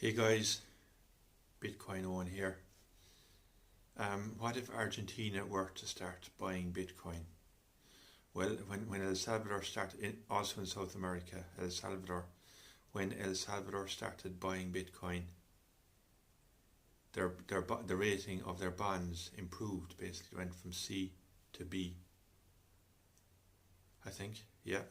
Hey guys, Bitcoin Owen here. What if Argentina were to start buying Bitcoin? Well, when El Salvador started, also in South America, when El Salvador started buying Bitcoin, the rating of their bonds improved. Basically, went from C to B. I think, yeah,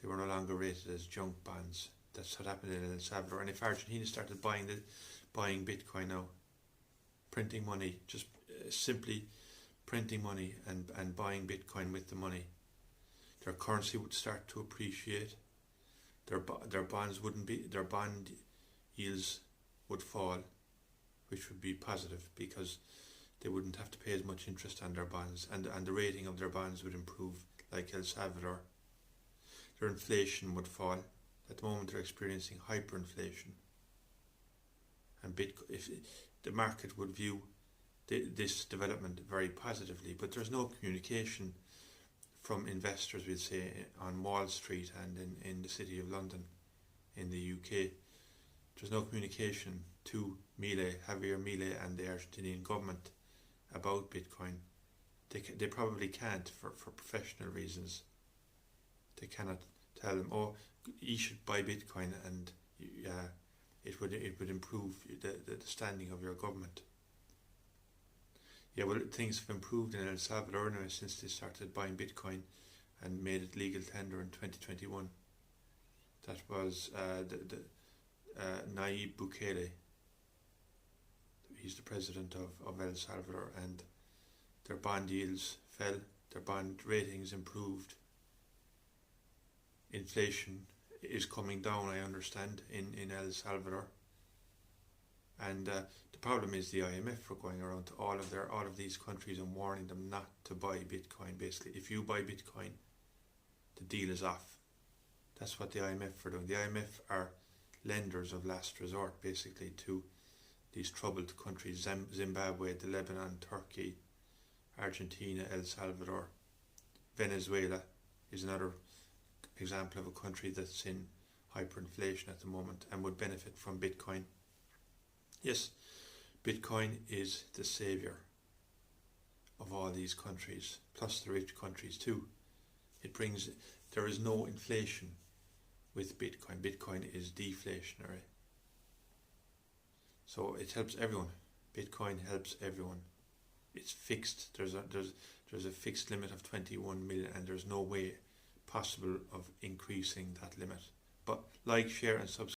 they were no longer rated as junk bonds. That's what happened in El Salvador. And if Argentina started buying Bitcoin now, printing money, just simply printing money and buying Bitcoin with the money, their currency would start to appreciate. Their bonds wouldn't be, their bond yields would fall, which would be positive because they wouldn't have to pay as much interest on their bonds, and the rating of their bonds would improve, like El Salvador. Their inflation would fall. At the moment, they're experiencing hyperinflation, and if the market would view this development very positively, but there's no communication from investors, we'll say, on Wall Street and in the City of London, in the UK. There's no communication to Javier Milei and the Argentinian government about Bitcoin. They probably can't for professional reasons. They cannot tell them, oh, you should buy Bitcoin and it would improve the standing of your government. Yeah, well, things have improved in El Salvador now since they started buying Bitcoin and made it legal tender in 2021. That was Nayib Bukele. He's the president of El Salvador, and their bond yields fell, their bond ratings improved. Inflation is coming down, I understand, in El Salvador. And the problem is the IMF are going around to all of these countries and warning them not to buy Bitcoin. Basically, if you buy Bitcoin, the deal is off. That's what the IMF are doing. The IMF are lenders of last resort, basically, to these troubled countries: Zimbabwe, the Lebanon, Turkey, Argentina, El Salvador. Venezuela is another example of a country that's in hyperinflation at the moment and would benefit from Bitcoin. Yes, Bitcoin is the savior of all these countries, plus the rich countries too. There is no inflation with Bitcoin. Bitcoin is deflationary. So it helps everyone. Bitcoin helps everyone. It's fixed. There's a fixed limit of 21 million, and there's no way possible of increasing that limit. But like, share and subscribe.